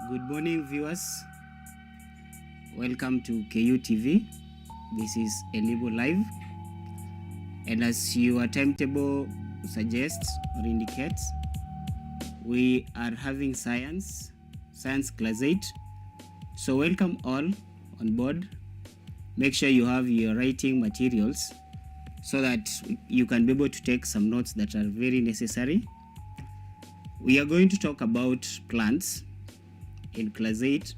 Good morning, viewers. Welcome to KU TV. This is Elimu Live, and as your timetable suggests or indicates, we are having science class 8. So welcome all on board. Make sure you have your writing materials so that you can be able to take some notes that are very necessary. We are going to talk about plants in class 8,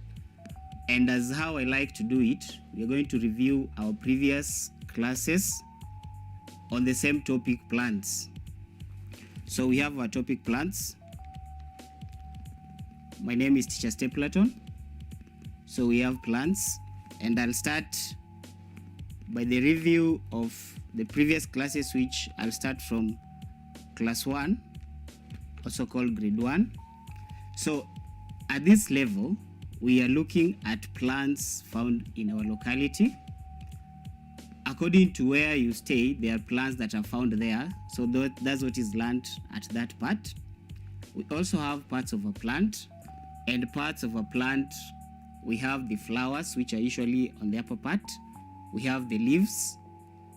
and as how I like to do it, we are going to review our previous classes on the same topic, plants. So we have our topic, plants. My name is Teacher Stapleton. So we have plants, and I'll start by the review of the previous classes, which I'll start from class 1, also called grade 1. So at this level, we are looking at plants found in our locality. According to where you stay, there are plants that are found there. So that's what is learned at that part. We also have parts of a plant, and parts of a plant, we have the flowers, which are usually on the upper part. We have the leaves,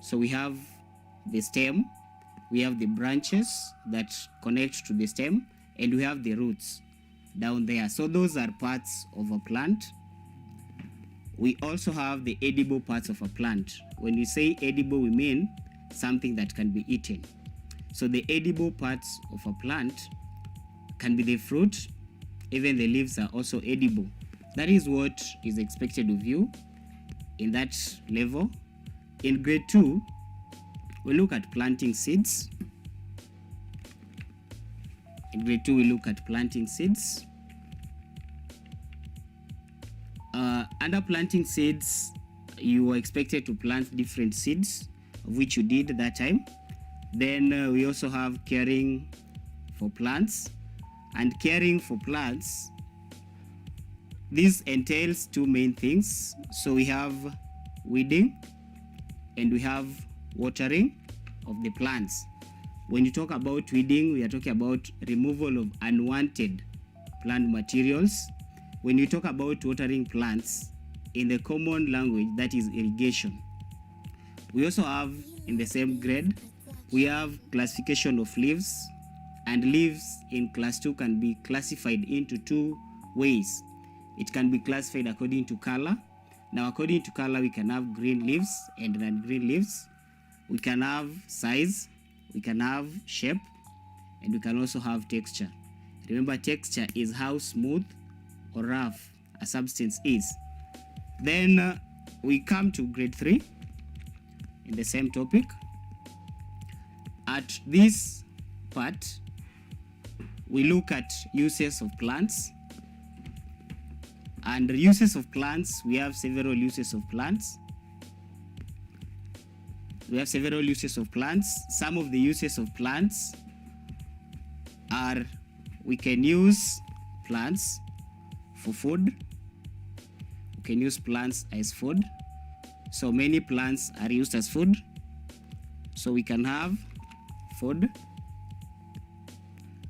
so we have the stem, we have the branches that connect to the stem, and we have the roots down there. So those are parts of a plant. We also have the edible parts of a plant. When we say edible, we mean something that can be eaten. So the edible parts of a plant can be the fruit. Even the leaves are also edible. That is what is expected of you in that level. In grade 2, we look at planting seeds. In grade 2, we look at planting seeds. Under planting seeds, you were expected to plant different seeds, of which you did that time. Then we also have caring for plants. And caring for plants, this entails two main things. So we have weeding and we have watering of the plants. When you talk about weeding, we are talking about removal of unwanted plant materials. When you talk about watering plants, in the common language, that is irrigation. We also have, in the same grade, we have classification of leaves, and leaves in class 2 can be classified into two ways. It can be classified according to color. Now, according to color, we can have green leaves and non-green leaves. We can have size, we can have shape, and we can also have texture. Remember, texture is how smooth or rough a substance is. Then we come to grade 3 in the same topic. At this part, we look at uses of plants. And uses of plants, we have several uses of plants. Some of the uses of plants are, we can use plants for food. We can use plants as food. So many plants are used as food. So we can have food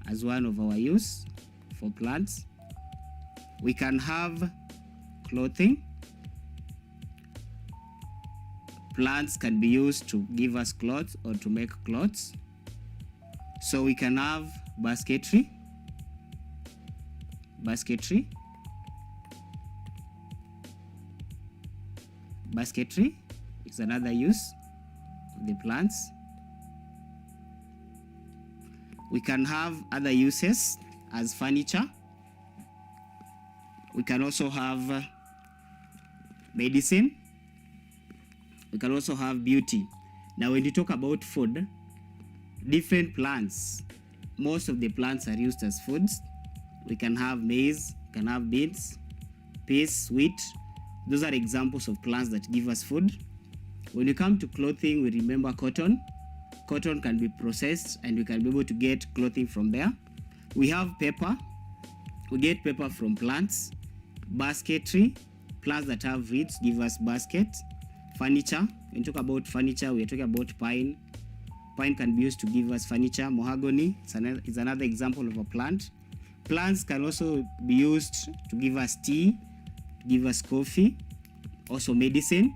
as one of our use for plants. We can have clothing. Plants can be used to give us clothes or to make clothes. So we can have basketry. Basketry is another use of the plants. We can have other uses as furniture. We can also have medicine. We can also have beauty. Now, when you talk about food, different plants, most of the plants are used as foods. We can have maize, we can have beans, peas, wheat. Those are examples of plants that give us food. When you come to clothing, we remember cotton. Cotton can be processed and we can be able to get clothing from there. We have paper. We get paper from plants. Basketry, plants that have reeds give us baskets. Furniture, when you talk about furniture, we are talking about pine. Pine can be used to give us furniture. Mahogany is another example of a plant. Plants can also be used to give us tea, give us coffee, also medicine.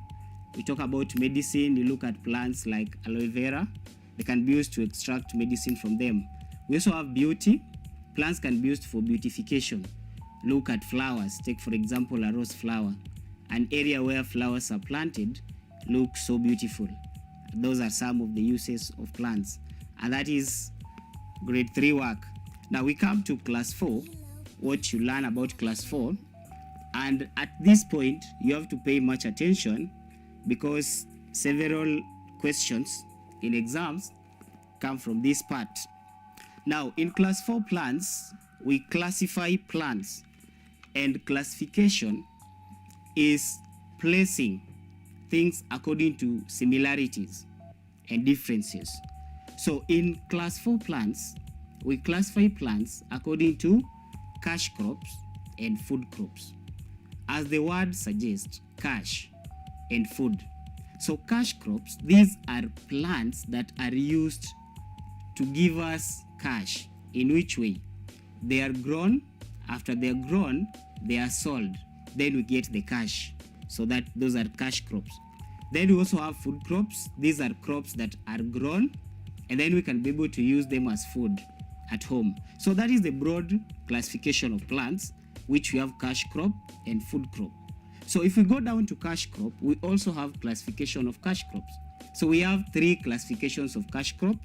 We talk about medicine, you look at plants like aloe vera, they can be used to extract medicine from them. We also have beauty. Plants can be used for beautification. Look at flowers. Take, for example, a rose flower. An area where flowers are planted looks so beautiful. Those are some of the uses of plants. And that is grade 3 work. Now we come to class 4, what you learn about class 4. And at this point, you have to pay much attention because several questions in exams come from this part. Now, in class 4 plants, we classify plants, and classification is placing things according to similarities and differences. So in class 4 plants, we classify plants according to cash crops and food crops. As the word suggests, cash and food. So cash crops, these are plants that are used to give us cash. In which way? They are grown. After they are grown, they are sold. Then we get the cash. So that those are cash crops. Then we also have food crops. These are crops that are grown, and then we can be able to use them as food at home. So that is the broad classification of plants, which we have cash crop and food crop. So if we go down to cash crop, we also have classification of cash crops. So we have 3 classifications of cash crop,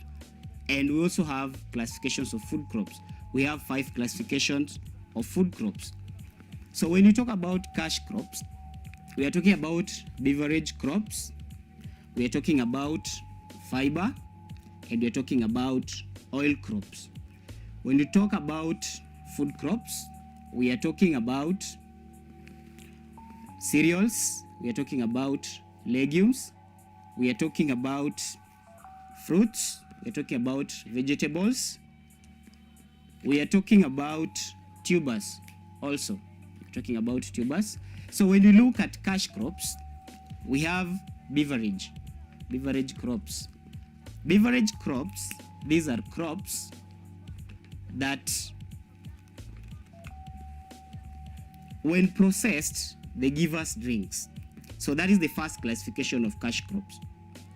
and we also have classifications of food crops. We have 5 classifications of food crops. So when you talk about cash crops, we are talking about beverage crops, we are talking about fiber, and we are talking about oil crops. When you talk about food crops, we are talking about cereals, we are talking about legumes, we are talking about fruits, we are talking about vegetables, we are talking about tubers also. We're talking about tubers. So when you look at cash crops, we have beverage crops. Beverage crops, these are crops that when processed, they give us drinks. So that is the first classification of cash crops.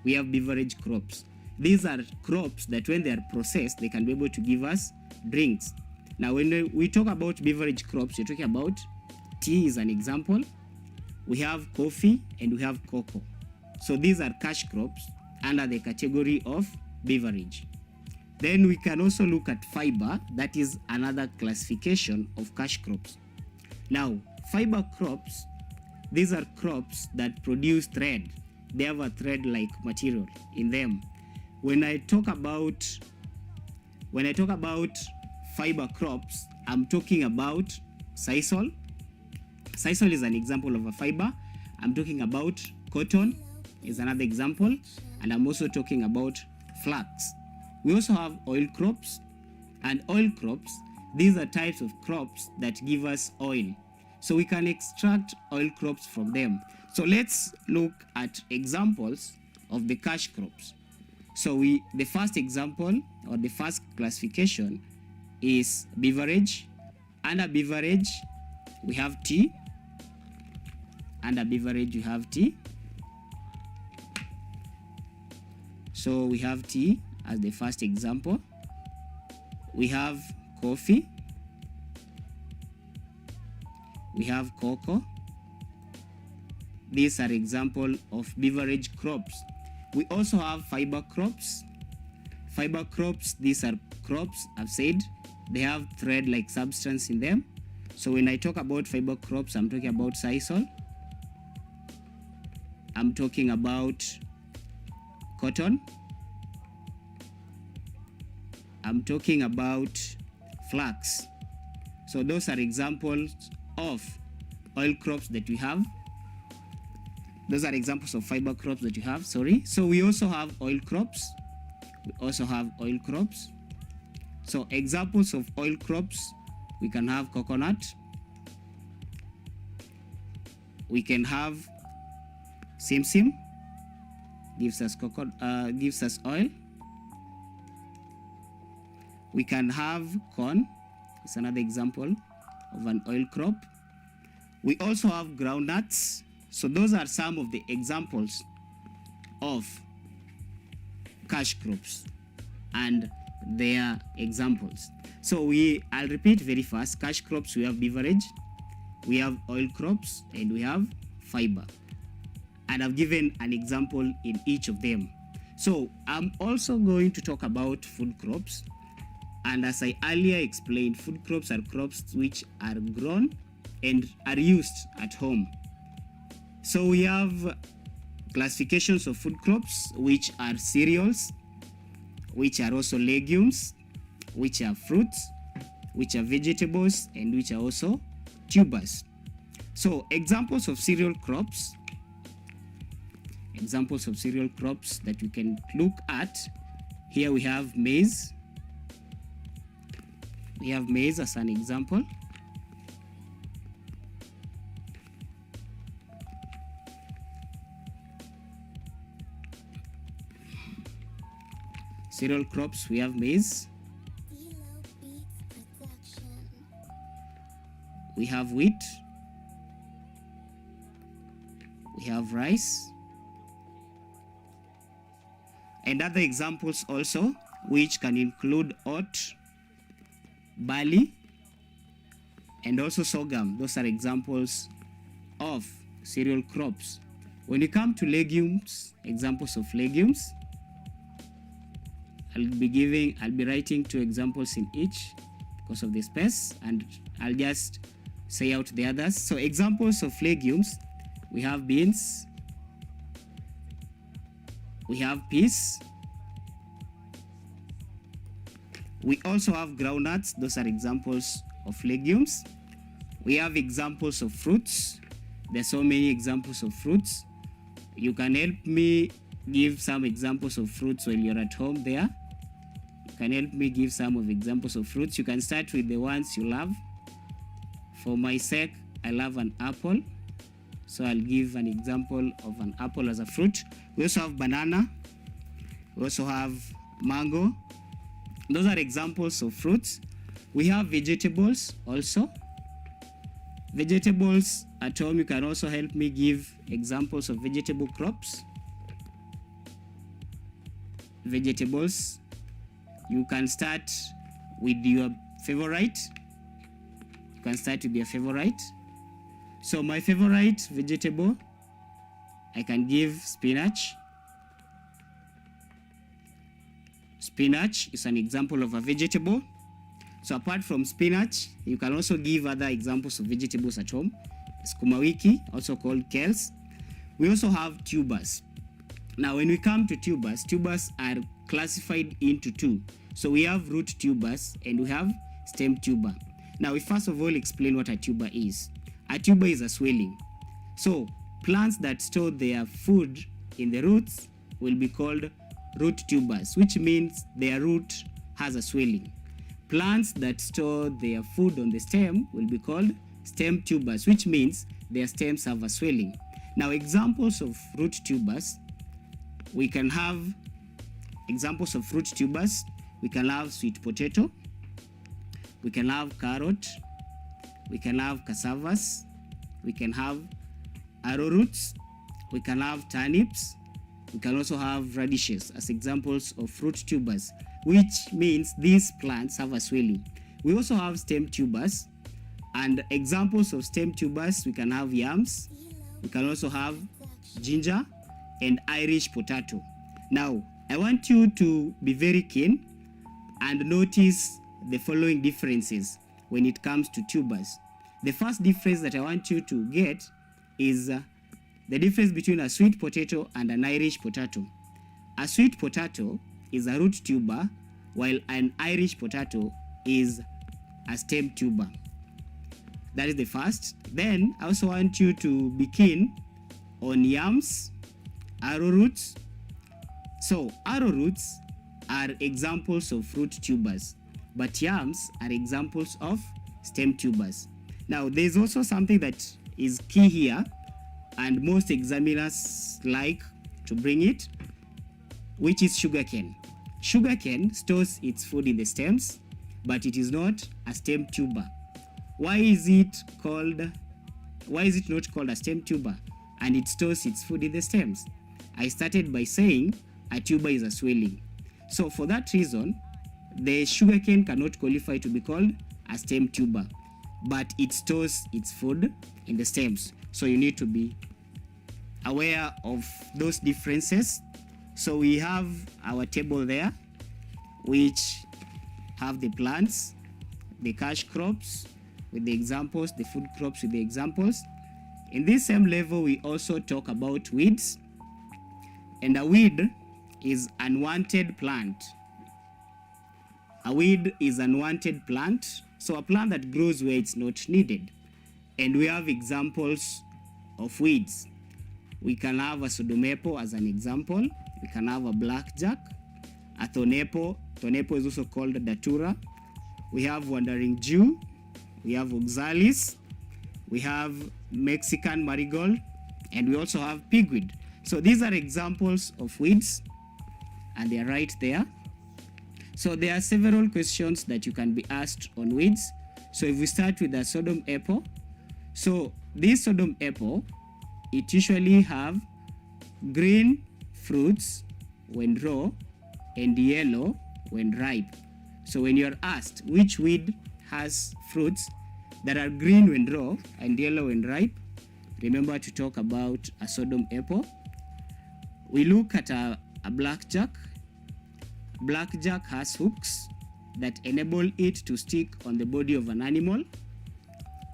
We have beverage crops. These are crops that when they are processed, they can be able to give us drinks. Now, when we talk about beverage crops, we're talking about tea is an example. We have coffee and we have cocoa. So these are cash crops under the category of beverage. Then we can also look at fiber. That is another classification of cash crops. Now, fiber crops, these are crops that produce thread. They have a thread-like material in them. When I talk about fiber crops, I'm talking about sisal. Sisal is an example of a fiber. I'm talking about cotton is another example, and I'm also talking about flax. We also have oil crops, and oil crops, these are types of crops that give us oil. So we can extract oil crops from them. So let's look at examples of the cash crops. So the first example or the first classification is beverage. Under beverage, we have tea. Under beverage, we have tea. So we have tea as the first example. We have coffee. We have cocoa. These are examples of beverage crops. We also have fiber crops. Fiber crops, these are crops, I've said, they have thread-like substance in them. So when I talk about fiber crops, I'm talking about sisal. I'm talking about cotton. I'm talking about flax. So those are examples of oil crops that we have. Those are examples of fiber crops that you have, sorry. So we also have oil crops. We also have oil crops. So examples of oil crops, we can have coconut. We can have simsim, gives us oil. We can have corn. is another example of an oil crop. We also have groundnuts. So those are some of the examples of cash crops and their examples. So I'll repeat very fast. Cash crops, we have beverage, we have oil crops, and we have fiber. And I've given an example in each of them. So I'm also going to talk about food crops. And as I earlier explained, food crops are crops which are grown and are used at home. So we have classifications of food crops, which are cereals, which are also legumes, which are fruits, which are vegetables, and which are also tubers. So examples of cereal crops that we can look at. Here we have maize. We have maize as an example. Cereal crops, we have maize. We have wheat. We have rice. And other examples also, which can include oat, barley, and also sorghum. Those are examples of cereal crops. When you come to legumes, examples of legumes, I'll be writing 2 examples in each because of the space, and I'll just say out the others. So examples of legumes, we have beans, we have peas, we also have groundnuts. Those are examples of legumes. We have examples of fruits. There's so many examples of fruits. You can help me give some examples of fruits while you're at home there. You can help me give some of examples of fruits. You can start with the ones you love. For my sake, I love an apple, so I'll give an example of an apple as a fruit. We also have banana. We also have mango. Those are examples of fruits. We have vegetables also. Vegetables at home, you can also help me give examples of vegetable crops. Vegetables, you can start with your favorite. So my favorite vegetable, I can give spinach. Spinach is an example of a vegetable. So apart from spinach, you can also give other examples of vegetables at home. Sukuma wiki, also called kales. We also have tubers. Now when we come to tubers, tubers are classified into 2. So we have root tubers and we have stem tuber. Now we first of all explain what a tuber is. A tuber is a swelling. So plants that store their food in the roots will be called root tubers, which means their root has a swelling. Plants that store their food on the stem will be called stem tubers, which means their stems have a swelling. Now examples of root tubers, we can have examples of fruit tubers. We can have sweet potato, we can have carrot, we can have cassavas, we can have arrowroots, we can have turnips, we can also have radishes as examples of fruit tubers, which means these plants have a swelling. We also have stem tubers, and examples of stem tubers, we can have yams, we can also have ginger and Irish potato. Now, I want you to be very keen and notice the following differences when it comes to tubers. The first difference that I want you to get is the difference between a sweet potato and an Irish potato. A sweet potato is a root tuber, while an Irish potato is a stem tuber. That is the first. Then I also want you to be keen on yams, arrowroots. So arrowroots are examples of fruit tubers, but yams are examples of stem tubers. Now there's also something that is key here, and most examiners like to bring it, which is sugarcane. Sugarcane stores its food in the stems, but it is not a stem tuber. Why is it not called a stem tuber and it stores its food in the stems? I started by saying a tuber is a swelling. So for that reason, the sugarcane cannot qualify to be called a stem tuber, but it stores its food in the stems. So you need to be aware of those differences. So we have our table there, which have the plants, the cash crops with the examples, the food crops with the examples. In this same level, we also talk about weeds. And a weed is unwanted plant. A weed is unwanted plant, so a plant that grows where it's not needed. And we have examples of weeds. We can have a sodomepo as an example. We can have a blackjack, a thonepo. Thonepo is also called datura. We have wandering Jew. We have oxalis. We have Mexican marigold. And we also have pigweed. So these are examples of weeds, and they are right there. So there are several questions that you can be asked on weeds. So if we start with the sodom apple, so this sodom apple, it usually have green fruits when raw and yellow when ripe. So when you're asked which weed has fruits that are green when raw and yellow when ripe, remember to talk about a sodom apple. We look at a blackjack. Blackjack has hooks that enable it to stick on the body of an animal.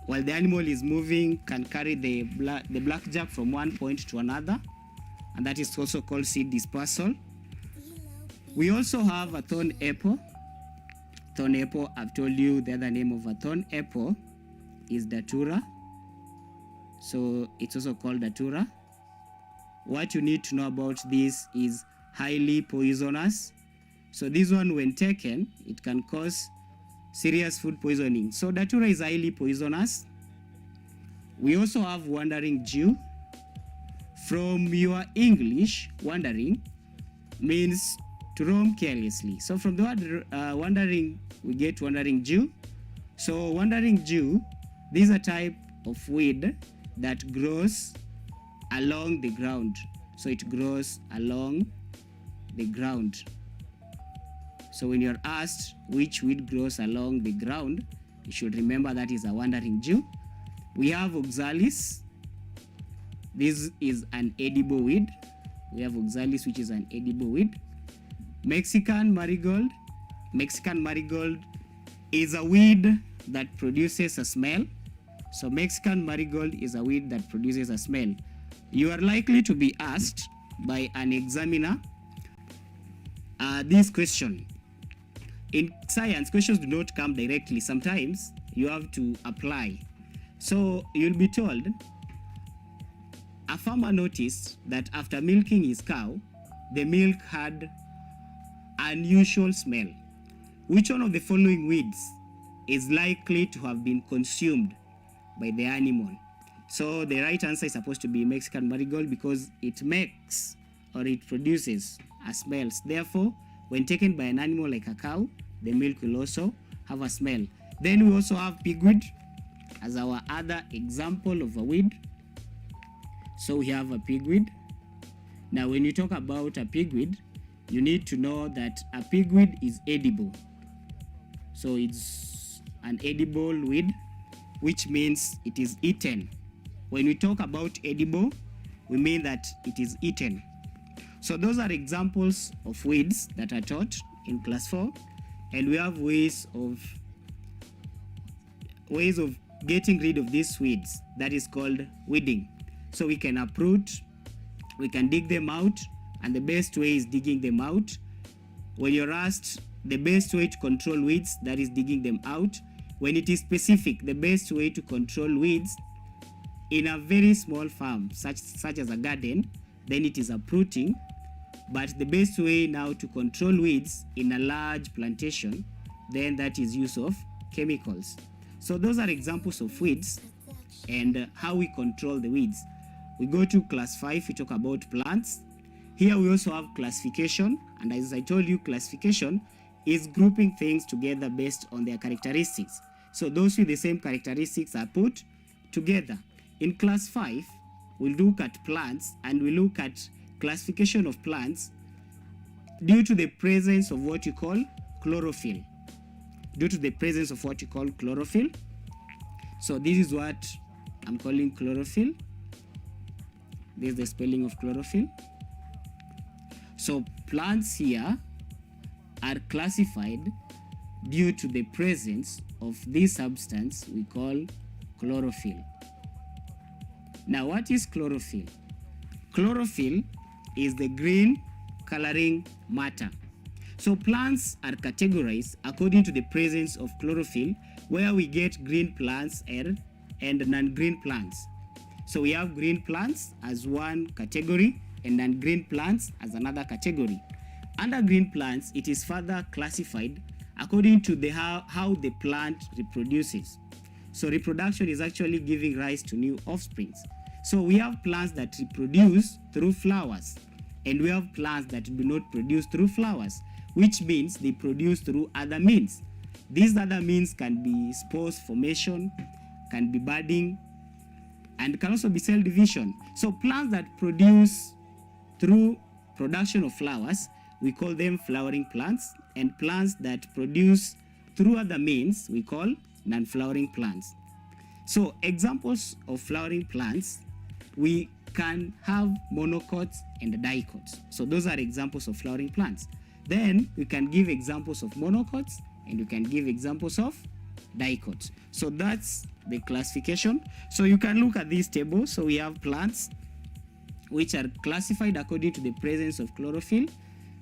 While the animal is moving, can carry the blackjack from one point to another, and that is also called seed dispersal. We also have a thorn apple. Thorn apple, I've told you the other name of a thorn apple is datura. So it's also called datura. What you need to know about this is highly poisonous. So this one, when taken, it can cause serious food poisoning. So datura is highly poisonous. We also have wandering Jew. From your English, wandering means to roam carelessly. So from the word wandering, we get wandering Jew. So wandering Jew, this is a type of weed that grows along the ground. So it grows along the ground. So when you're asked which weed grows along the ground, you should remember that is a wandering Jew. We have oxalis. This is an edible weed. We have oxalis, which is an edible weed. Mexican marigold. Mexican marigold is a weed that produces a smell. So Mexican marigold is a weed that produces a smell. You are likely to be asked by an examiner this question. In science, questions do not come directly. Sometimes you have to apply. So you'll be told, a farmer noticed that after milking his cow, the milk had unusual smell. Which one of the following weeds is likely to have been consumed by the animal? So the right answer is supposed to be Mexican marigold, because it makes or it produces a smell. Therefore, when taken by an animal like a cow, the milk will also have a smell. Then we also have pigweed as our other example of a weed. So we have a pigweed. Now when you talk about a pigweed, you need to know that a pigweed is edible. So it's an edible weed, which means it is eaten. When we talk about edible, we mean that it is eaten. So those are examples of weeds that are taught in class 4, and we have ways of getting rid of these weeds. That is called weeding. So we can uproot, we can dig them out, and the best way is digging them out. When you're asked the best way to control weeds, that is digging them out. When it is specific, the best way to control weeds in a very small farm, such as a garden, then it is uprooting. But the best way now to control weeds in a large plantation, then that is use of chemicals. So those are examples of weeds and how we control the weeds. We go to class 5, we talk about plants. Here we also have classification, and as I told you, classification is grouping things together based on their characteristics. So those with the same characteristics are put together. In class 5, we'll look at plants, and we look at classification of plants due to the presence of what you call chlorophyll. Due to the presence of what you call chlorophyll. So this is what I'm calling chlorophyll. This is the spelling of chlorophyll. So plants here are classified due to the presence of this substance we call chlorophyll. Now, what is chlorophyll? Chlorophyll is the green coloring matter. So plants are categorized according to the presence of chlorophyll, where we get green plants and non-green plants. So we have green plants as one category and non-green plants as another category. Under green plants, it is further classified according to how the plant reproduces. So reproduction is actually giving rise to new offsprings. So we have plants that reproduce through flowers, and we have plants that do not produce through flowers, which means they produce through other means. These other means can be spores formation, can be budding, and can also be cell division. So plants that produce through production of flowers, we call them flowering plants, and plants that produce through other means, we call non-flowering plants. So examples of flowering plants, we can have monocots and dicots. So those are examples of flowering plants. Then we can give examples of monocots, and we can give examples of dicots. So that's the classification. So you can look at this table. So we have plants which are classified according to the presence of chlorophyll,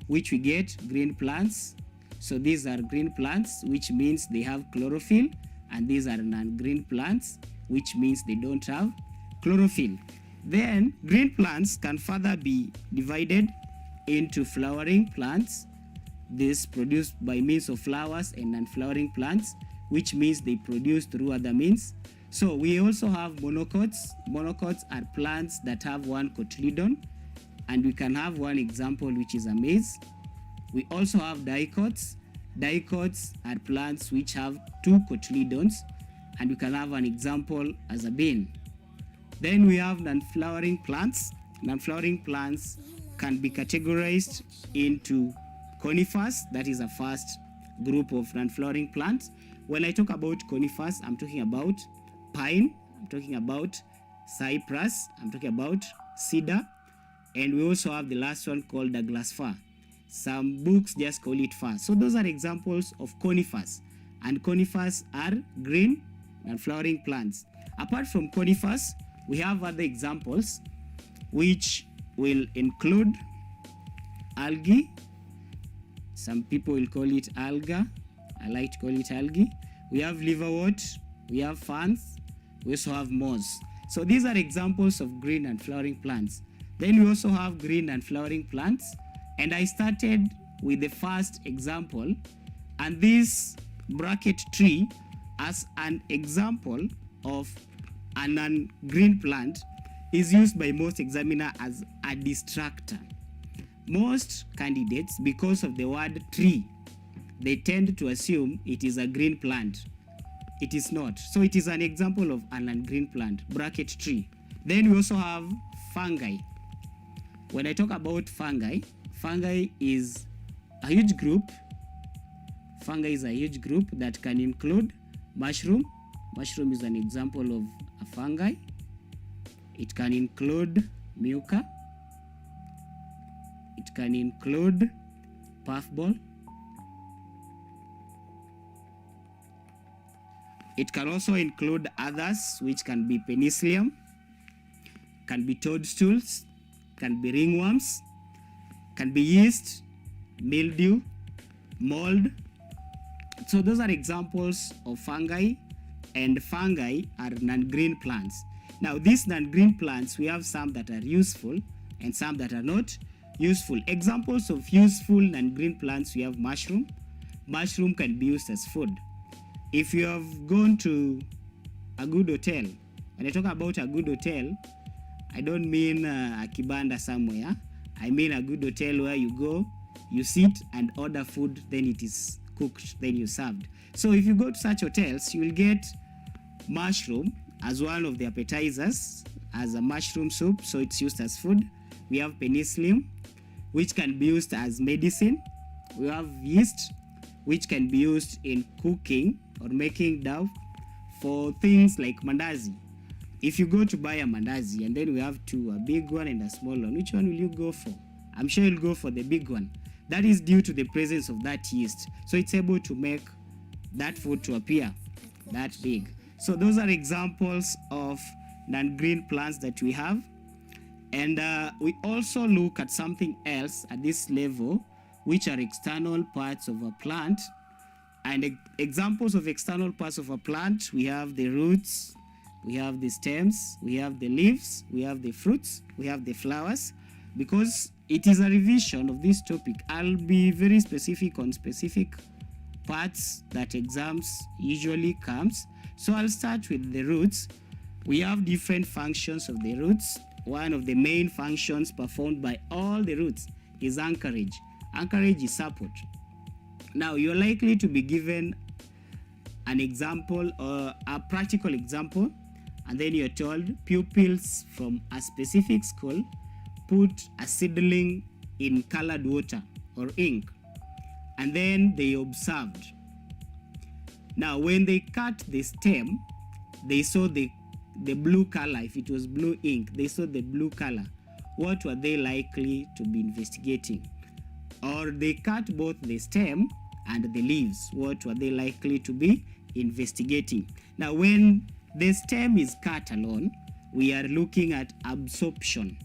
which we get green plants. So these are green plants, which means they have chlorophyll, and these are non-green plants, which means they don't have chlorophyll. Then green plants can further be divided into flowering plants, this produced by means of flowers, and non-flowering plants, which means they produce through other means. So we also have monocots. Monocots are plants that have one cotyledon, and we can have one example, which is a maize. We also have dicots. Dicots are plants which have two cotyledons, and we can have an example as a bean. Then we have non-flowering plants. Non-flowering plants can be categorized into conifers. That is a first group of non-flowering plants. When I talk about conifers, I'm talking about pine, I'm talking about cypress, I'm talking about cedar, and we also have the last one called Douglas fir. Some books just call it fir. So those are examples of conifers, and conifers are green non-flowering plants. Apart from conifers, we have other examples which will include algae. Some people will call it alga. I like to call it algae. We have liverwort, we have ferns, we also have moss. So these are examples of green and flowering plants. Then we also have green and flowering plants. And I started with the first example, and this bracket tree as an example of a non-green plant is used by most examiner as a distractor. Most candidates, because of the word tree, they tend to assume it is a green plant. It is not. So it is an example of a non-green plant, bracket tree. Then we also have fungi. When I talk about fungi, fungi is a huge group. Fungi is a huge group that can include mushroom. Mushroom is an example of a fungi. It can include mucor. It can include puffball. It can also include others, which can be penicillium, can be toadstools, can be ringworms, can be yeast, mildew, mold. So those are examples of fungi, and fungi are non-green plants. Now these non-green plants, we have some that are useful and some that are not useful. Examples of useful non-green plants, we have mushroom. Mushroom can be used as food. If you have gone to a good hotel, when I talk about a good hotel, I don't mean a kibanda somewhere. I mean a good hotel where you go, you sit and order food, then it is cooked, then you served. So if you go to such hotels, you will get mushroom as one of the appetizers, as a mushroom soup, so it's used as food. We have penicillin, which can be used as medicine. We have yeast, which can be used in cooking or making dough for things like mandazi. If you go to buy a mandazi and then we have two, a big one and a small one, which one will you go for? I'm sure you'll go for the big one. That is due to the presence of that yeast. So it's able to make that food to appear that big. So those are examples of non-green plants that we have. And we also look at something else at this level, which are external parts of a plant. And examples of external parts of a plant, we have the roots, we have the stems, we have the leaves, we have the fruits, we have the flowers. Because it is a revision of this topic, I'll be very specific on specific parts that exams usually comes. So I'll start with the roots. We have different functions of the roots. One of the main functions performed by all the roots is anchorage. Anchorage is support. Now you're likely to be given an example or a practical example, and then you're told pupils from a specific school put a seedling in colored water or ink, and then they observed. Now when they cut the stem, they saw the blue color. If it was blue ink, they saw the blue color. What were they likely to be investigating? Or they cut both the stem and the leaves. What were they likely to be investigating? Now when the stem is cut alone, we are looking at absorption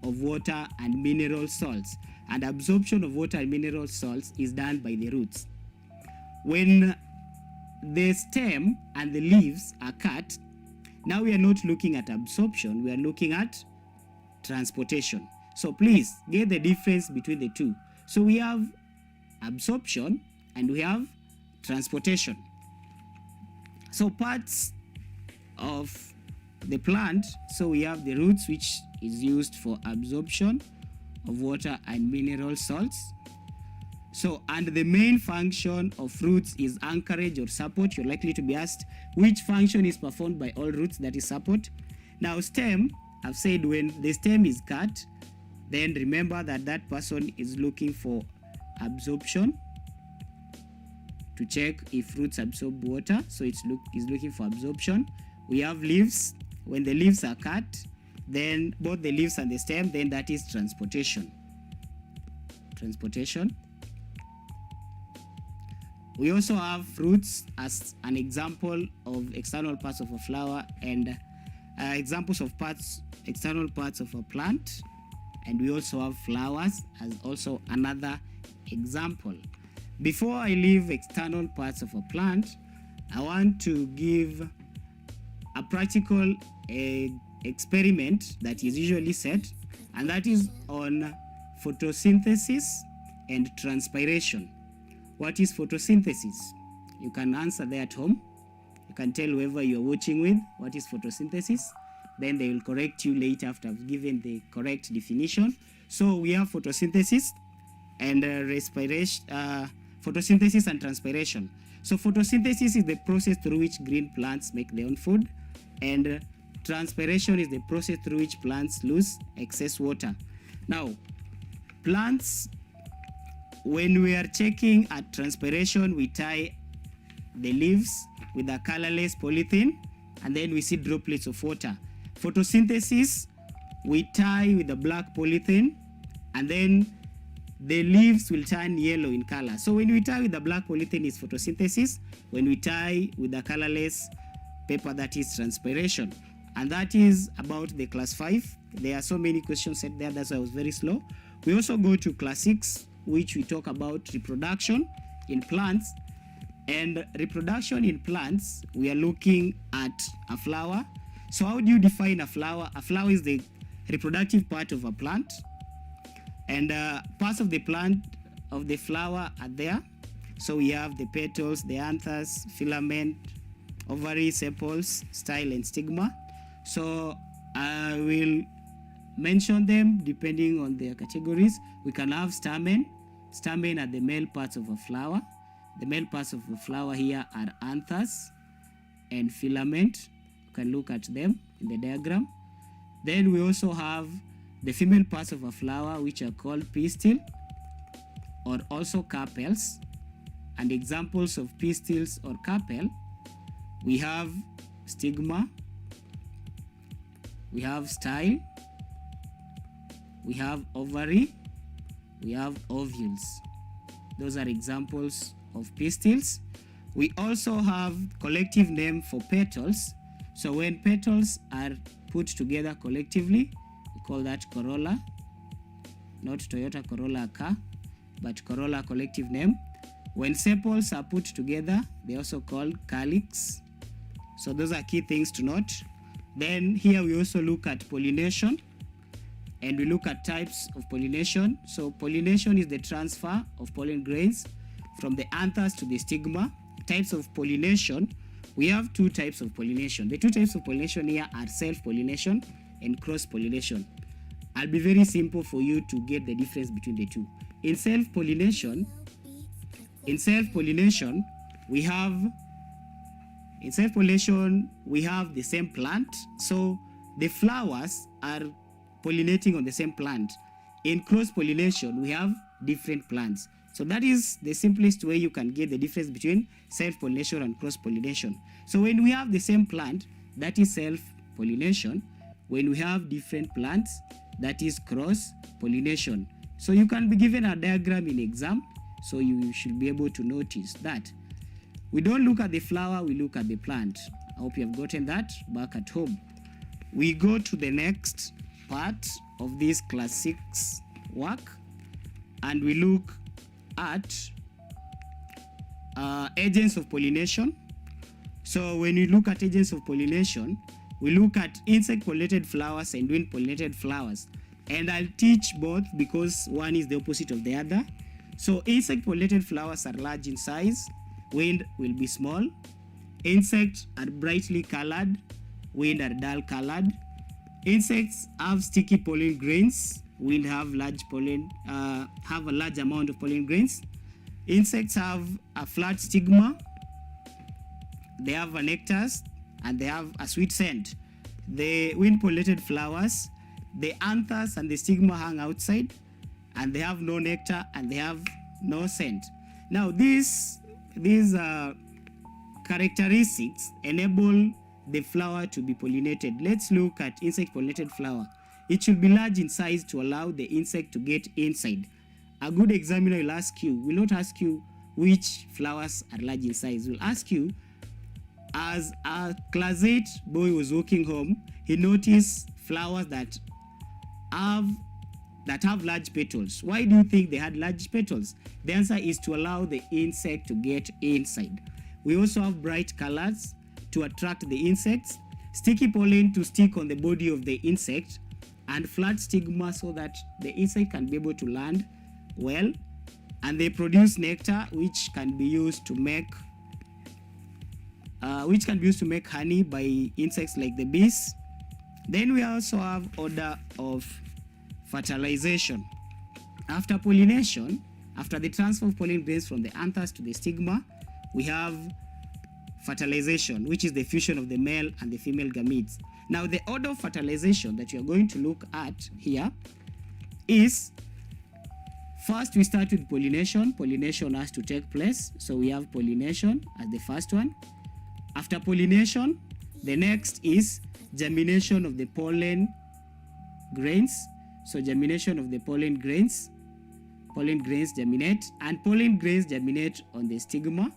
of water and mineral salts. And absorption of water and mineral salts is done by the roots. When the stem and the leaves are cut, now we are not looking at absorption, we are looking at transportation. So please get the difference between the two. So we have absorption and we have transportation. So parts of the plant, so we have the roots, which is used for absorption of water and mineral salts. So, and the main function of roots is anchorage or support. You're likely to be asked which function is performed by all roots, that is support. Now stem, I've said when the stem is cut, then remember that that person is looking for absorption to check if roots absorb water. So it's looking for absorption. We have leaves. When the leaves are cut, then both the leaves and the stem, then that is transportation. Transportation. We also have fruits as an example of external parts of a flower, and examples of external parts of a plant. And we also have flowers as also another example. Before I leave external parts of a plant, I want to give a practical experiment that is usually set, and that is on photosynthesis and transpiration. What is photosynthesis? You can answer there at home. You can tell whoever you're watching with what is photosynthesis. Then they will correct you later after I've given the correct definition. So we have photosynthesis and respiration, photosynthesis and transpiration. So photosynthesis is the process through which green plants make their own food, and transpiration is the process through which plants lose excess water. Now, plants, when we are checking at transpiration, we tie the leaves with a colorless polythene, and then we see droplets of water. Photosynthesis, we tie with a black polythene, and then the leaves will turn yellow in color. So when we tie with the black polythene is photosynthesis. When we tie with the colorless paper, that is transpiration. And that is about the class 5. There are so many questions set there, that's why I was very slow. We also go to class 6, which we talk about reproduction in plants. And reproduction in plants, we are looking at a flower. So how do you define a flower? A flower is the reproductive part of a plant, and parts of the plant of the flower are there. So we have the petals, the anthers, filament, ovary, sepals, style, and stigma. So I will mention them depending on their categories. We can have stamen, stamen are the male parts of a flower. The male parts of the flower here are anthers and filament. You can look at them in the diagram. Then we also have the female parts of a flower, which are called pistil or also carpels. And examples of pistils or carpel, we have stigma, we have style, we have ovary, we have ovules. Those are examples of pistils. We also have collective name for petals. So when petals are put together collectively, we call that corolla, not Toyota Corolla car, but corolla collective name. When sepals are put together, they're also called calyx. So those are key things to note. Then here we also look at pollination, and we look at types of pollination. So pollination is the transfer of pollen grains from the anthers to the stigma. Types of pollination, we have two types of pollination. The two types of pollination here are self-pollination and cross-pollination. I'll be very simple for you to get the difference between the two. In self-pollination, we have the same plant, so the flowers are pollinating on the same plant. In cross-pollination, we have different plants. So that is the simplest way you can get the difference between self-pollination and cross-pollination. So when we have the same plant, that is self-pollination. When we have different plants, that is cross-pollination. So you can be given a diagram in exam, so you should be able to notice that. We don't look at the flower, we look at the plant. I hope you have gotten that back at home. We go to the next part of this class 6 work, and we look at agents of pollination. So when we look at agents of pollination, we look at insect-pollinated flowers and wind-pollinated flowers. And I'll teach both because one is the opposite of the other. So insect-pollinated flowers are large in size, wind will be small. Insects are brightly colored, wind are dull colored. Insects have sticky pollen grains, wind have a large amount of pollen grains. Insects have a flat stigma, they have a nectar, and they have a sweet scent. The wind-pollinated flowers, the anthers and the stigma hang outside, and they have no nectar and they have no scent. Now these characteristics enable the flower to be pollinated. Let's look at insect-pollinated flower. It should be large in size to allow the insect to get inside. A good examiner will not ask you which flowers are large in size. Will ask you, as a class 8 boy was walking home, he noticed flowers that have large petals. Why do you think they had large petals? The answer is to allow the insect to get inside. We also have bright colors to attract the insects, sticky pollen to stick on the body of the insect, and flat stigma so that the insect can be able to land well, and they produce nectar which can be used to make honey by insects like the bees. Then we also have order of fertilization. After pollination, after the transfer of pollen grains from the anthers to the stigma, we have fertilization, which is the fusion of the male and the female gametes. Now the order of fertilization that you are going to look at here is, first we start with pollination. Pollination has to take place, so we have pollination as the first one. After pollination, the next is germination of the pollen grains. So germination of the pollen grains germinate, and pollen grains germinate on the stigma.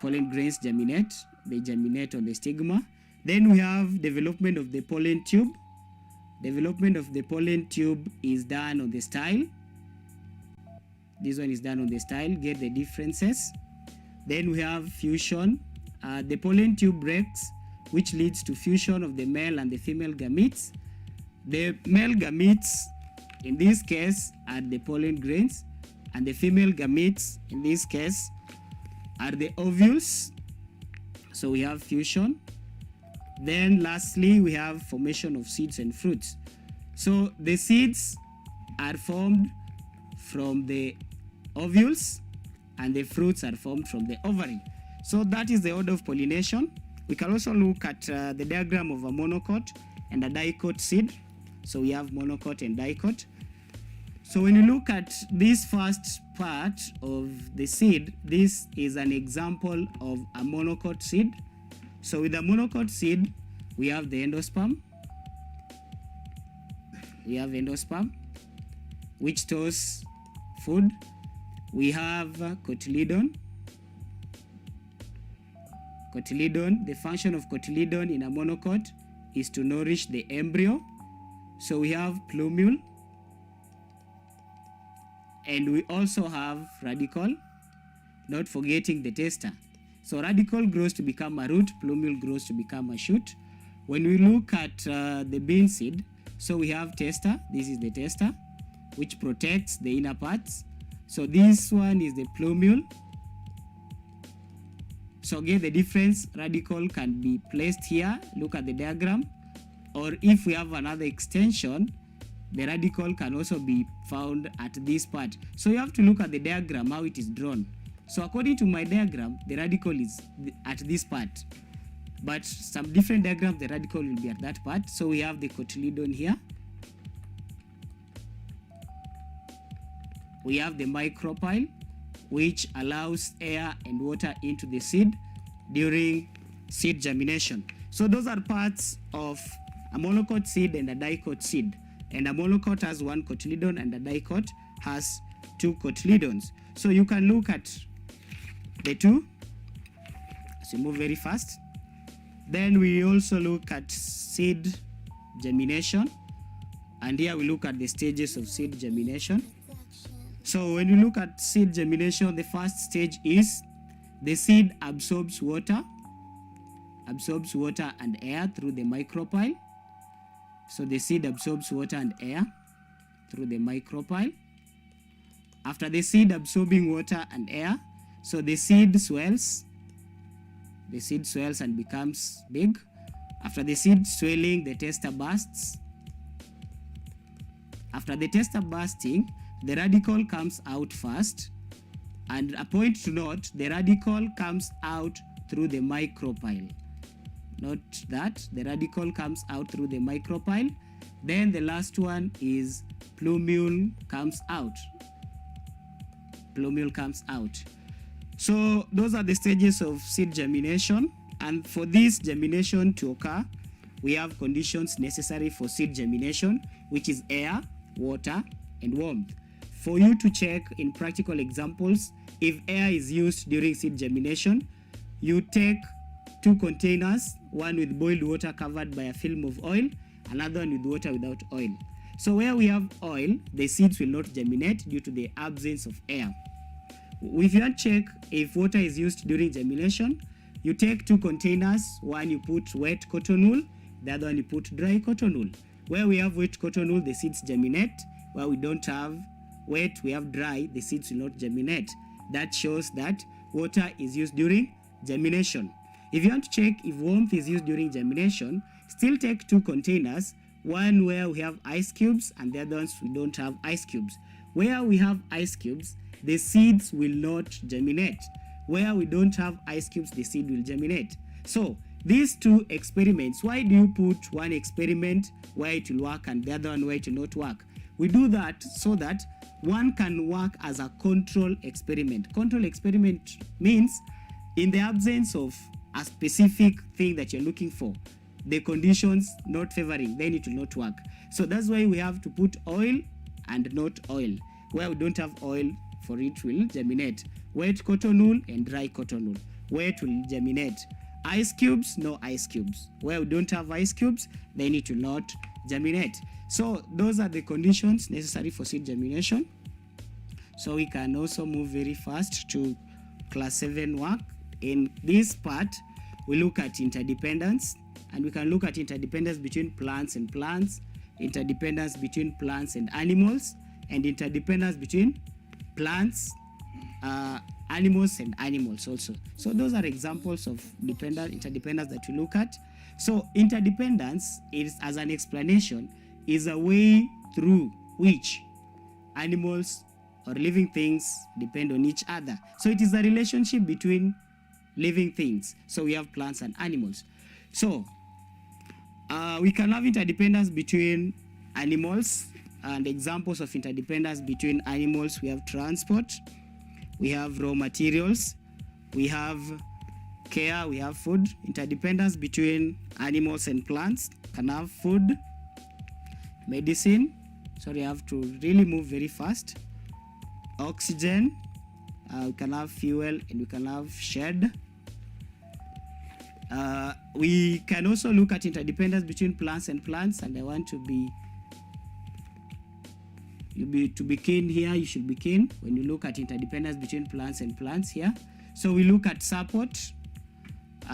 Pollen grains germinate, they germinate on the stigma. Then we have development of the pollen tube. Development of the pollen tube is done on the style. This one is done on the style, get the differences. Then we have fusion. The pollen tube breaks, which leads to fusion of the male and the female gametes. The male gametes in this case are the pollen grains, and the female gametes in this case are the ovules. So we have fusion. Then lastly, we have formation of seeds and fruits. So the seeds are formed from the ovules, and the fruits are formed from the ovary. So that is the order of pollination. We can also look at the diagram of a monocot and a dicot seed. So we have monocot and dicot. So when you look at this first part of the seed, this is an example of a monocot seed. So with a monocot seed, we have the endosperm. We have endosperm, which stores food. We have cotyledon. Cotyledon, the function of cotyledon in a monocot is to nourish the embryo. So we have plumule, and we also have radicle, not forgetting the tester. So radicle grows to become a root, plumule grows to become a shoot. When we look at the bean seed, so we have tester, this is the tester, which protects the inner parts. So this one is the plumule. So again, the difference, radicle can be placed here, look at the diagram, or if we have another extension, the radicle can also be found at this part. So you have to look at the diagram, how it is drawn. So according to my diagram, the radicle is at this part, but some different diagrams, the radicle will be at that part. So we have the cotyledon here. We have the micropyle, which allows air and water into the seed during seed germination. So those are parts of a monocot seed and a dicot seed. And a monocot has one cotyledon and a dicot has two cotyledons. So you can look at the two. So move very fast. Then we also look at seed germination. And here we look at the stages of seed germination. So when you look at seed germination, the first stage is the seed absorbs water and air through the micropyle. So the seed absorbs water and air through the micropyle. After the seed absorbing water and air, so the seed swells. The seed swells and becomes big. After the seed swelling, the tester bursts. After the tester bursting, the radicle comes out first. And a point to note, the radicle comes out through the micropyle. Note that the radicle comes out through the micropyle. Then the last one is plumule comes out. Plumule comes out. So those are the stages of seed germination. And for this germination to occur, we have conditions necessary for seed germination, which is air, water, and warmth. For you to check in practical examples, if air is used during seed germination, you take two containers, one with boiled water covered by a film of oil, another one with water without oil. So where we have oil, the seeds will not germinate due to the absence of air. If you want to check if water is used during germination, you take two containers, one you put wet cotton wool, the other one you put dry cotton wool. Where we have wet cotton wool, the seeds germinate. Where we don't have wet, we have dry, the seeds will not germinate. That shows that water is used during germination. If you want to check if warmth is used during germination, still take two containers, one where we have ice cubes and the other ones we don't have ice cubes. Where we have ice cubes, the seeds will not germinate. Where we don't have ice cubes, the seed will germinate. So these two experiments, why do you put one experiment where it will work and the other one where it will not work? We do that so that one can work as a control experiment. Control experiment means in the absence of a specific thing that you're looking for, the conditions not favoring, then it will not work. So that's why we have to put oil and not oil. Where we don't have oil, for it will germinate. Wet cotton wool and dry cotton wool. Wet will germinate. Ice cubes, no ice cubes. Where we don't have ice cubes, then it will not germinate. So those are the conditions necessary for seed germination. So we can also move very fast to class 7 work. In this part, we look at interdependence, and we can look at interdependence between plants and plants, interdependence between plants and animals, and interdependence between plants, animals and animals also. So those are examples of interdependence that we look at. So interdependence is, as an explanation, is a way through which animals or living things depend on each other. So it is a relationship between living things. So we have plants and animals. So we can have interdependence between animals, and examples of interdependence between animals: we have transport, we have raw materials, we have care, we have food. Interdependence between animals and plants can have food, medicine, sorry, I have to really move very fast, oxygen, we can have fuel, and we can have shade. We can also look at interdependence between plants and plants, and I want to be keen here. You should be keen when you look at interdependence between plants and plants here. So we look at support,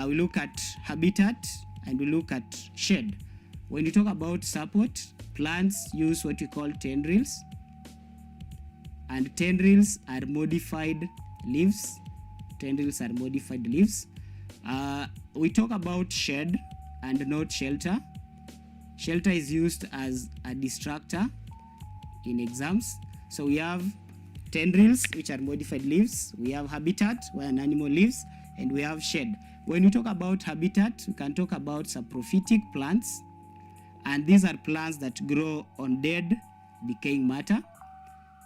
we look at habitat, and we look at shade. When you talk about support, plants use what we call tendrils, and tendrils are modified leaves. Tendrils are modified leaves. We talk about shade and not shelter. Shelter is used as a distractor in exams. So we have tendrils, which are modified leaves. We have habitat, where an animal lives, and we have shade. When we talk about habitat, we can talk about saprophytic plants, and these are plants that grow on dead, decaying matter.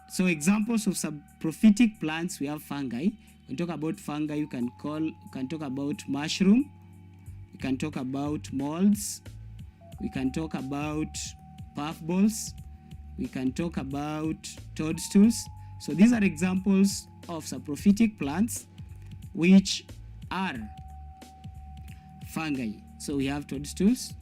So examples of saprophytic plants, we have fungi. When you talk about fungi, you can talk about mushroom, we can talk about molds, we can talk about puffballs, we can talk about toadstools. So these are examples of saprophytic plants which are fungi. So we have toadstools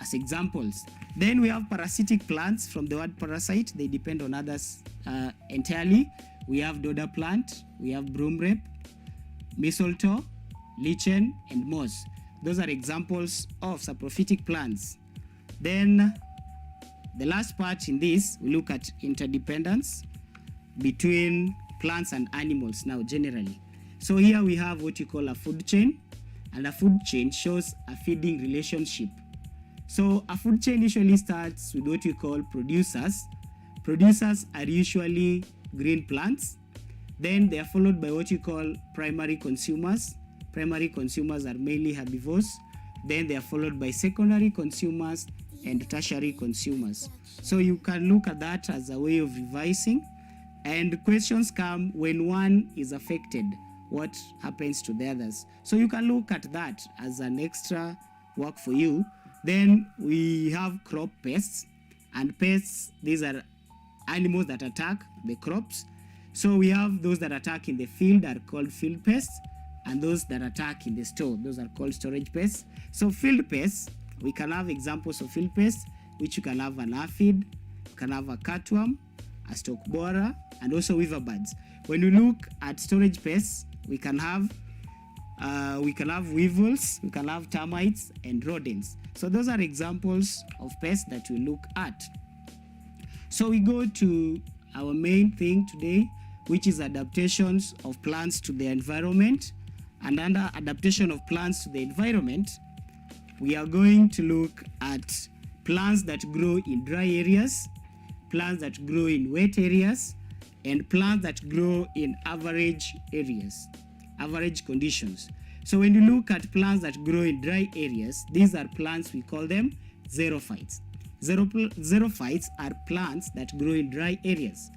as examples. Then we have parasitic plants. From the word parasite, they depend on others entirely. We have dodder plant, we have broomrape, mistletoe, lichen, and moss. Those are examples of saprophytic plants. Then the last part in this, we look at interdependence between plants and animals now generally. So here we have what you call a food chain, and a food chain shows a feeding relationship. So a food chain usually starts with what we call producers. Producers are usually green plants. Then they are followed by what you call primary consumers. Primary consumers are mainly herbivores. Then they are followed by secondary consumers and tertiary consumers. So you can look at that as a way of revising. And questions come when one is affected, what happens to the others. So you can look at that as an extra work for you. Then we have crop pests. And pests, these are animals that attack the crops. So we have those that attack in the field are called field pests, and those that attack in the store, those are called storage pests. So field pests, we can have examples of field pests, which you can have an aphid, you can have a cutworm, a stalk borer, and also weaver birds. When we look at storage pests, we can have weevils, we can have termites, and rodents. So those are examples of pests that we look at. So we go to our main thing today, which is adaptations of plants to the environment. And under adaptation of plants to the environment, we are going to look at plants that grow in dry areas, plants that grow in wet areas, and plants that grow in average areas, average conditions. So when you look at plants that grow in dry areas, these are plants, we call them xerophytes. Xerophytes are plants that grow in dry areas.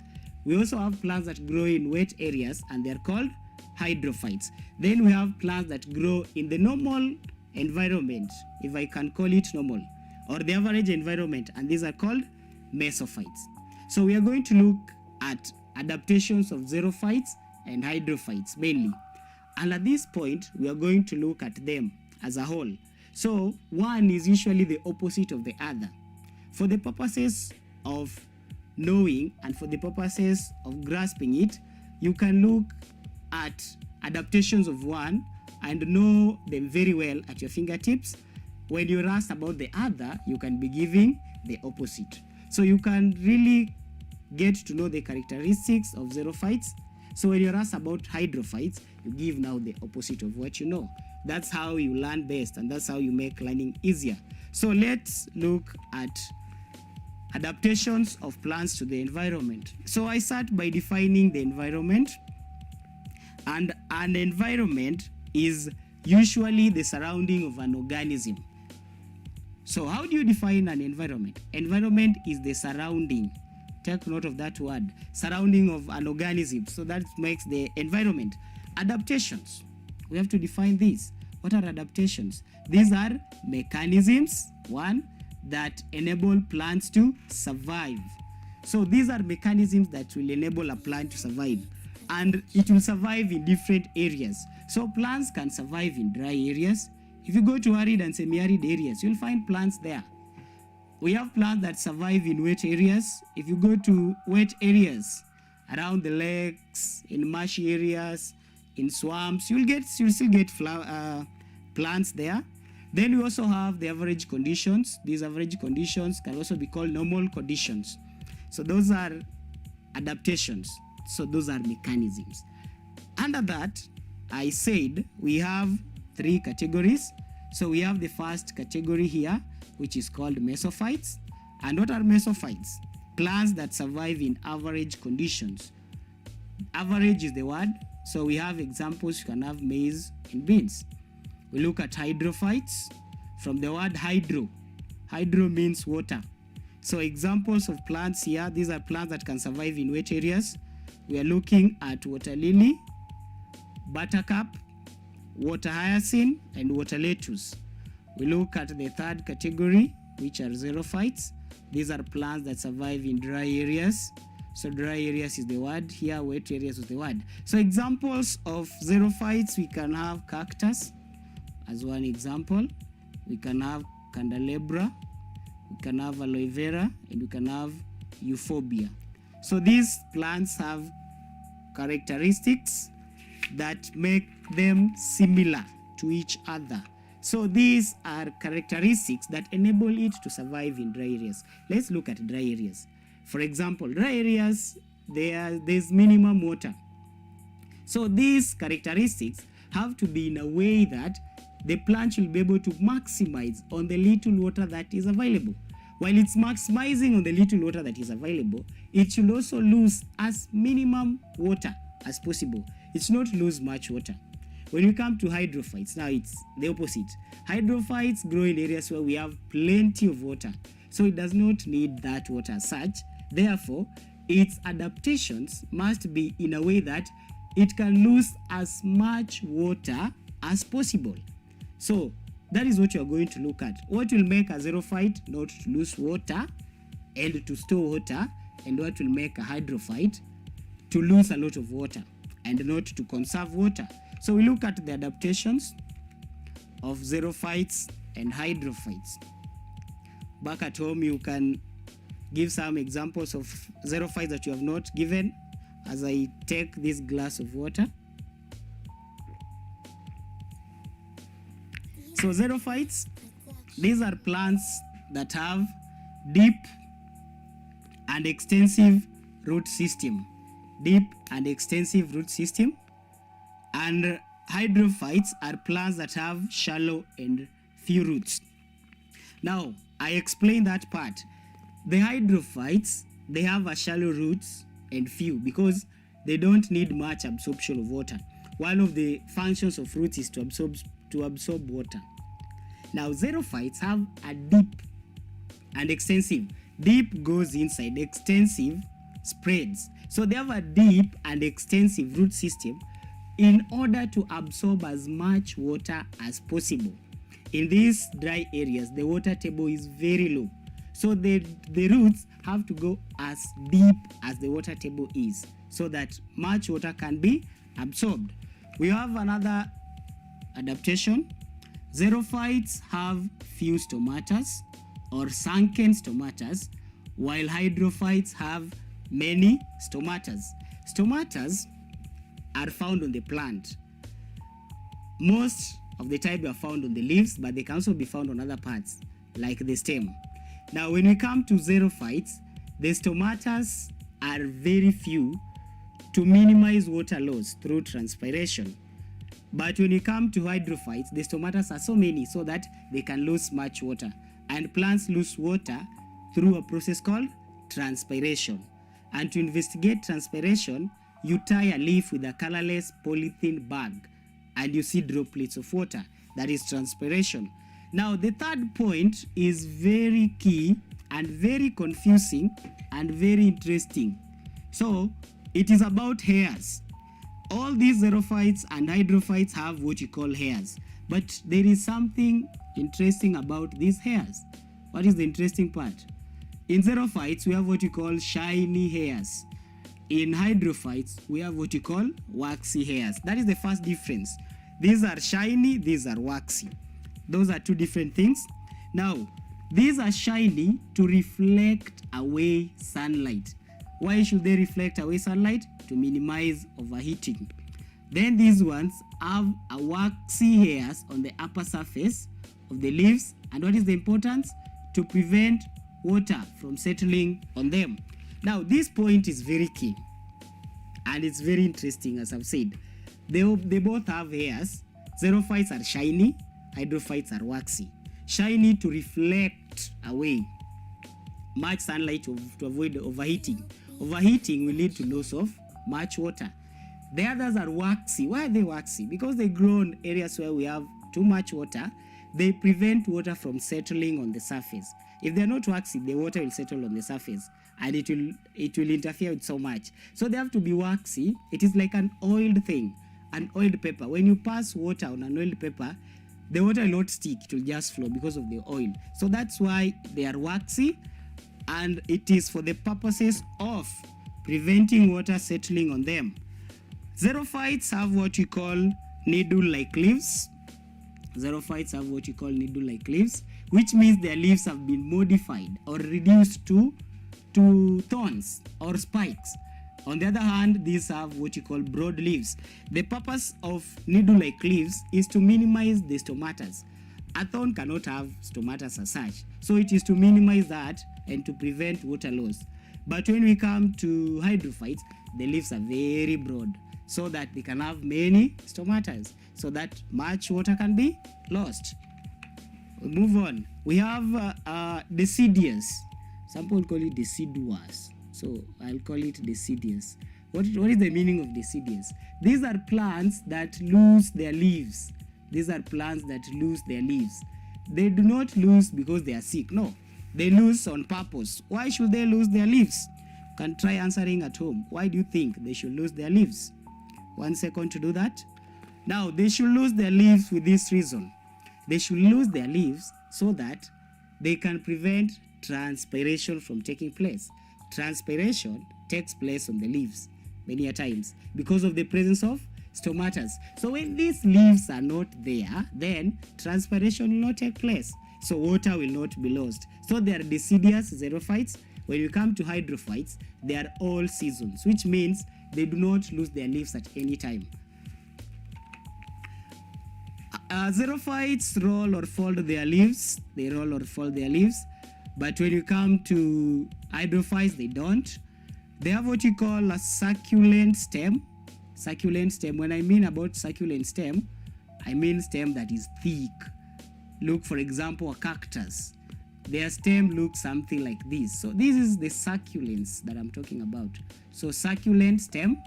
We also have plants that grow in wet areas, and they're called hydrophytes. Then we have plants that grow in the normal environment, if I can call it normal, or the average environment, and these are called mesophytes. So we are going to look at adaptations of xerophytes and hydrophytes mainly. And at this point, we are going to look at them as a whole. So one is usually the opposite of the other. For the purposes of knowing and for the purposes of grasping it, you can look at adaptations of one and know them very well at your fingertips. When you're asked about the other, you can be giving the opposite. So you can really get to know the characteristics of xerophytes. So when you're asked about hydrophytes, you give now the opposite of what you know. That's how you learn best, and that's how you make learning easier. So let's look at Adaptations of plants to the environment. So I start by defining the environment. And an environment is usually the surrounding of an organism. So how do you define an environment? Environment is the surrounding. Take note of that word, surrounding of an organism. So that makes the environment. Adaptations. We have to define these. What are adaptations? These are mechanisms, one, that enable plants to survive. So these are mechanisms that will enable a plant to survive. And it will survive in different areas. So plants can survive in dry areas. If you go to arid and semi-arid areas, you'll find plants there. We have plants that survive in wet areas. If you go to wet areas around the lakes, in marshy areas, in swamps, you'll still get plants there. Then we also have the average conditions. These average conditions can also be called normal conditions. So those are adaptations. So those are mechanisms. Under that, I said we have three categories. So we have the first category here, which is called mesophytes. And what are mesophytes? Plants that survive in average conditions. Average is the word. So we have examples. You can have maize and beans. We look at hydrophytes from the word hydro. Hydro means water. So examples of plants here, these are plants that can survive in wet areas. We are looking at water lily, buttercup, water hyacinth, and water lettuce. We look at the third category, which are xerophytes. These are plants that survive in dry areas. So dry areas is the word here, wet areas is the word. So examples of xerophytes, we can have cactus as one example. We can have candelabra, we can have aloe vera, and we can have euphorbia. So these plants have characteristics that make them similar to each other. So these are characteristics that enable it to survive in dry areas. Let's look at dry areas. For example, dry areas, there's minimum water. So these characteristics have to be in a way that the plant will be able to maximize on the little water that is available. While it's maximizing on the little water that is available, it should also lose as minimum water as possible. It should not lose much water. When you come to hydrophytes, now it's the opposite. Hydrophytes grow in areas where we have plenty of water. So it does not need that water as such. Therefore, its adaptations must be in a way that it can lose as much water as possible. So that is what you are going to look at. What will make a xerophyte not to lose water and to store water, and what will make a hydrophyte to lose a lot of water and not to conserve water. So we look at the adaptations of xerophytes and hydrophytes. Back at home, you can give some examples of xerophytes that you have not given as I take this glass of water. So xerophytes, these are plants that have deep and extensive root system. Deep and extensive root system. And hydrophytes are plants that have shallow and few roots. Now, I explained that part. The hydrophytes, they have a shallow roots and few because they don't need much absorption of water. One of the functions of roots is to absorb water. Now, xerophytes have a deep and extensive. Deep goes inside, extensive spreads. So they have a deep and extensive root system in order to absorb as much water as possible. In these dry areas, the water table is very low. So the roots have to go as deep as the water table is so that much water can be absorbed. We have another adaptation. Xerophytes have few stomatas or sunken stomatas, while hydrophytes have many stomatas. Stomatas are found on the plant. Most of the time they are found on the leaves, but they can also be found on other parts, like the stem. Now, when we come to xerophytes, the stomatas are very few to minimize water loss through transpiration. But when you come to hydrophytes, the stomatas are so many so that they can lose much water. And plants lose water through a process called transpiration. And to investigate transpiration, you tie a leaf with a colorless polythene bag and you see droplets of water. That is transpiration. Now, the third point is very key and very confusing and very interesting. So, it is about hairs. All these xerophytes and hydrophytes have what you call hairs. But there is something interesting about these hairs. What is the interesting part? In xerophytes, we have what you call shiny hairs. In hydrophytes, we have what you call waxy hairs. That is the first difference. These are shiny, these are waxy. Those are two different things. Now, these are shiny to reflect away sunlight. Why should they reflect away sunlight? To minimize overheating. Then these ones have a waxy hairs on the upper surface of the leaves. And what is the importance? To prevent water from settling on them. Now, this point is very key and it's very interesting. As I've said, they both have hairs. Xerophytes are shiny, hydrophytes are waxy. Shiny to reflect away much sunlight to avoid overheating. Overheating will lead to loss of much water. The others are waxy. Why are they waxy? Because they grow in areas where we have too much water. They prevent water from settling on the surface. If they're not waxy, the water will settle on the surface and it will interfere with so much. So they have to be waxy. It is like an oiled thing, an oiled paper. When you pass water on an oiled paper, the water will not stick, it will just flow because of the oil. So that's why they are waxy, and it is for the purposes of preventing water settling on them. Xerophytes have what you call needle-like leaves. Xerophytes have what you call needle-like leaves, which means their leaves have been modified or reduced to thorns or spikes. On the other hand, these have what you call broad leaves. The purpose of needle-like leaves is to minimize the stomatas. A thorn cannot have stomatas as such, so it is to minimize that and to prevent water loss. But when we come to hydrophytes, the leaves are very broad, so that they can have many stomatas, so that much water can be lost. We move on. We have deciduous. Some people call it deciduous, so I'll call it deciduous. What is the meaning of deciduous? These are plants that lose their leaves. These are plants that lose their leaves. They do not lose because they are sick. No, they lose on purpose. Why should they lose their leaves? You can try answering at home. Why do you think they should lose their leaves? 1 second to do that. Now, they should lose their leaves with this reason. They should lose their leaves so that they can prevent transpiration from taking place. Transpiration takes place on the leaves many a times because of the presence of stomatas. So when these leaves are not there, then transpiration will not take place. So water will not be lost. So they are deciduous xerophytes. When you come to hydrophytes, they are all seasons, which means they do not lose their leaves at any time. Xerophytes roll or fold their leaves. They roll or fold their leaves. But when you come to hydrophytes, they don't. They have what you call a succulent stem. Succulent stem. When I mean about succulent stem, I mean stem that is thick. Look, for example, a cactus. Their stem looks something like this. So this is the succulents that I'm talking about. So succulent stem.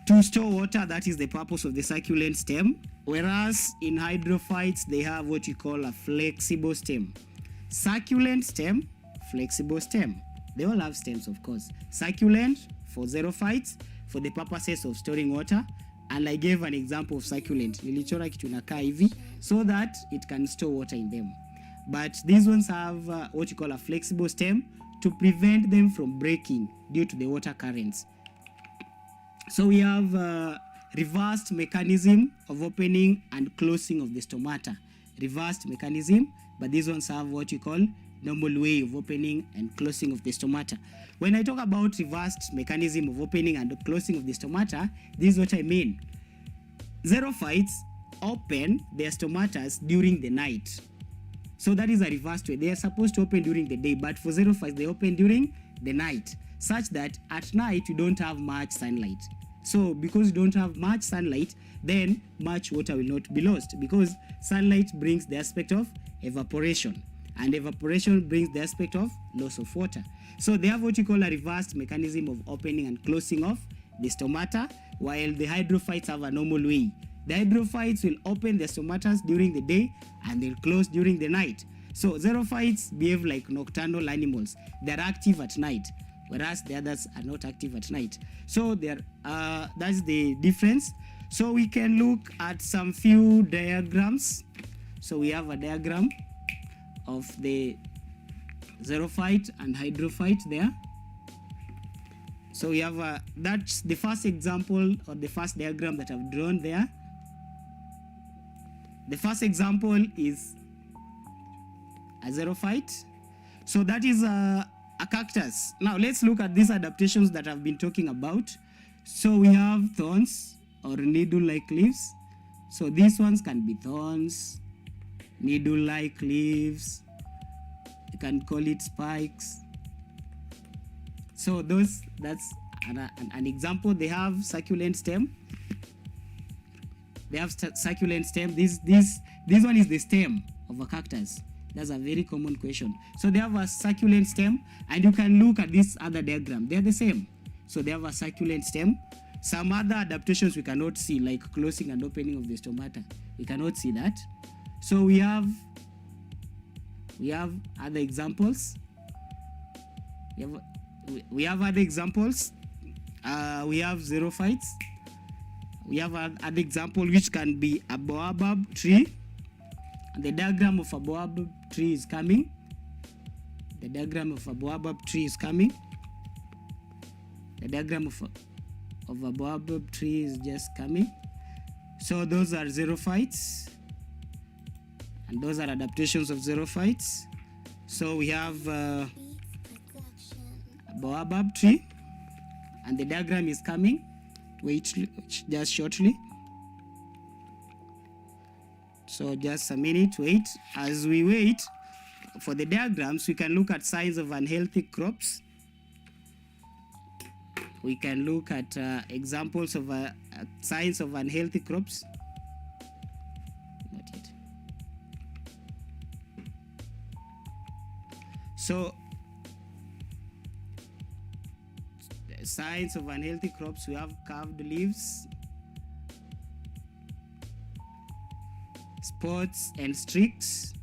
To store water, that is the purpose of the succulent stem. Whereas in hydrophytes, they have what you call a flexible stem. Succulent stem, flexible stem. They all have stems, of course. Succulent for xerophytes, for the purposes of storing water. And I gave an example of succulent. Nilichora kitu inakaa hivi so that it can store water in them. But these ones have what you call a flexible stem to prevent them from breaking due to the water currents. So we have reversed mechanism of opening and closing of the stomata. Reversed mechanism, but these ones have what you call normal way of opening and closing of the stomata. When I talk about reversed mechanism of opening and closing of the stomata, this is what I mean. Xerophytes open their stomatas during the night. So that is a reversed way. They are supposed to open during the day, but for xerophytes, they open during the night, such that at night you don't have much sunlight. So because you don't have much sunlight, then much water will not be lost, because sunlight brings the aspect of evaporation. and evaporation brings the aspect of loss of water. So they have what you call a reversed mechanism of opening and closing of the stomata, while the hydrophytes have a normal way. The hydrophytes will open the stomatas during the day and they'll close during the night. So xerophytes behave like nocturnal animals. They're active at night, whereas the others are not active at night. So that's the difference. So we can look at some few diagrams. So we have a diagram of the xerophyte and hydrophyte there. So we have that's the first example, or the first diagram that I've drawn there. The first example is a xerophyte. So that is a cactus. Now let's look at these adaptations that I've been talking about. So we have thorns or needle-like leaves. So these ones can be thorns, needle-like leaves. You can call it spikes. So that's an example. They have succulent stem. They have succulent stem. This one is the stem of a cactus. That's a very common question. So they have a succulent stem, and you can look at this other diagram. They're the same. So they have a succulent stem. Some other adaptations we cannot see, like closing and opening of the stomata. We cannot see that. So we have other examples. We have other examples. We have xerophytes. We have an example which can be a baobab tree. And the diagram of a baobab tree is coming. The diagram of a baobab tree is coming. The diagram of a baobab tree is just coming. So those are xerophytes. And those are adaptations of xerophytes. So we have a baobab tree. And the diagram is coming. Wait just shortly. So just a minute, wait. As we wait for the diagrams, we can look at signs of unhealthy crops. We can look at examples of signs of unhealthy crops. Not yet. So signs of unhealthy crops, we have curved leaves, spots and streaks.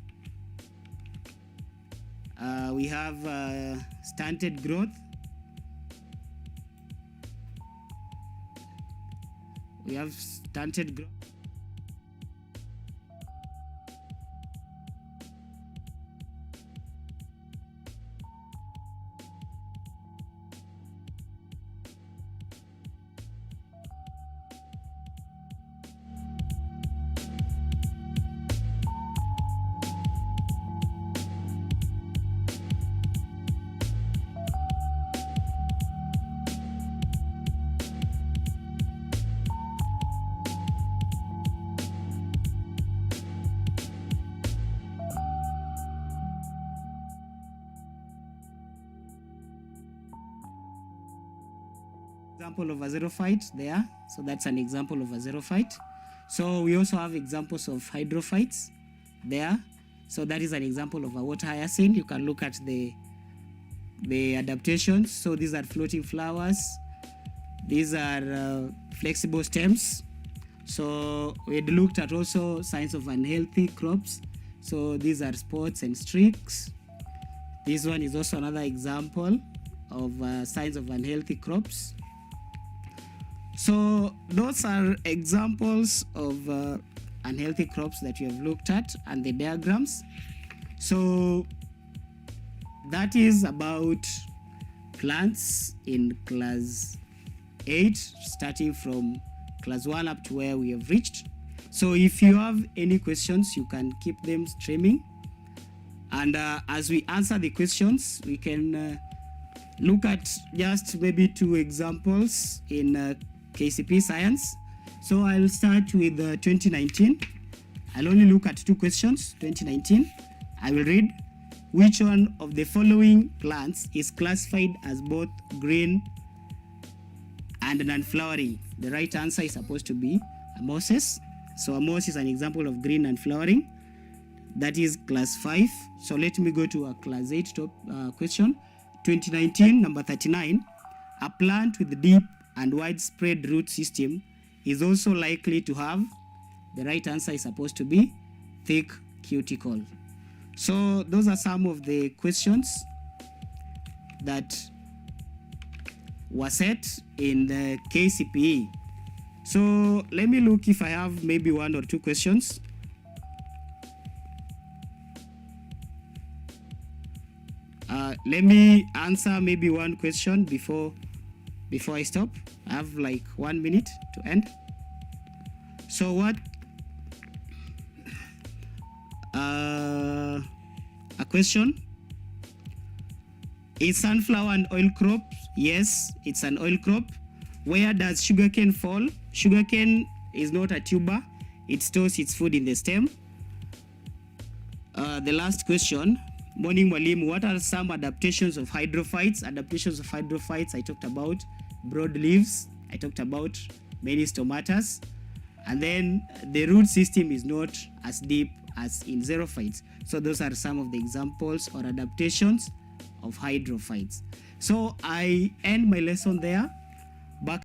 We have stunted growth. We have stunted growth. Example of a xerophyte there. So that's an example of a xerophyte. So we also have examples of hydrophytes there. So that is an example of a water hyacinth. You can look at the adaptations. So these are floating flowers. These are flexible stems. So we had looked at also signs of unhealthy crops. So these are spots and streaks. This one is also another example of signs of unhealthy crops. So those are examples of unhealthy crops that we have looked at, and the diagrams. So that is about plants in class 8, starting from class 1 up to where we have reached. So if you have any questions, you can keep them streaming. And as we answer the questions, we can look at just maybe 2 examples in KCP Science. So I'll start with 2019. I'll only look at 2 questions. 2019. I will read. Which one of the following plants is classified as both green and non-flowering? The right answer is supposed to be a moses. So a moses is an example of green and flowering. That is class 5. So let me go to a class 8 question. 2019, number 39. A plant with deep and widespread root system is also likely to have, the right answer is supposed to be thick cuticle. So those are some of the questions that were set in the KCPE. So let me look if I have maybe 1 or 2 questions. Let me answer maybe 1 question before I stop. I have like 1 minute to end. So what? A question. Is sunflower an oil crop? Yes, it's an oil crop. Where does sugarcane fall? Sugarcane is not a tuber. It stores its food in the stem. The last question. Morning Mwalimu, what are some adaptations of hydrophytes? Adaptations of hydrophytes, I talked about broad leaves. I talked about many stomatas. And then the root system is not as deep as in xerophytes. So those are some of the examples or adaptations of hydrophytes. So I end my lesson there. Back